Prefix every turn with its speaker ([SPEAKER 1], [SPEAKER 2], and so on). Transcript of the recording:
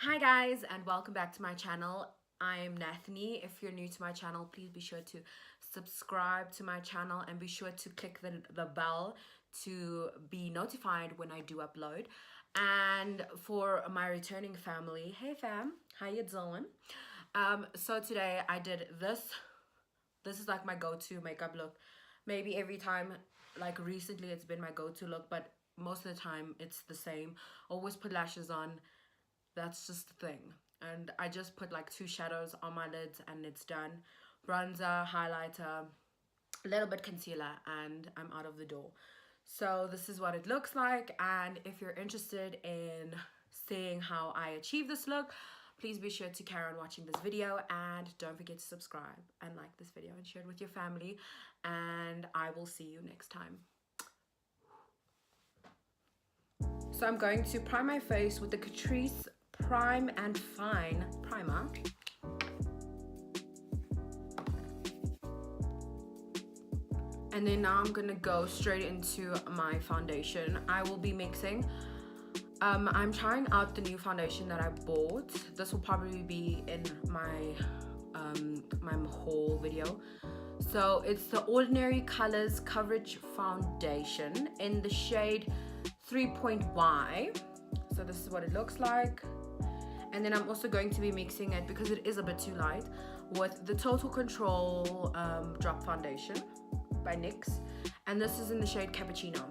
[SPEAKER 1] Hi guys, and welcome back to my channel. I am Nathanie. If you're new to my channel, please be sure to subscribe to my channel and be sure to click the bell to be notified when I do upload. And for my returning family, hey fam, how you doing? So today I did this. This is like my go-to makeup look. Maybe every time, like recently it's been my go-to look, but most of the time it's the same. Always put lashes on. That's just the thing. And I just put like 2 shadows on my lids and it's done. Bronzer, highlighter, a little bit concealer, and I'm out of the door. So this is what it looks like, and if you're interested in seeing how I achieve this look, please be sure to carry on watching this video, and don't forget to subscribe and like this video and share it with your family, and I will see you next time. So I'm going to prime my face with the Catrice Prime and Fine primer. And then now I'm gonna go straight into my foundation. I will be mixing. I'm trying out the new foundation that I bought. This will probably be in my my haul video. So it's the Ordinary Colors Coverage Foundation in the shade 3.Y. So this is what it looks like. And then I'm also going to be mixing it, because it is a bit too light, with the Total Control Drop Foundation by NYX. And this is in the shade Cappuccino.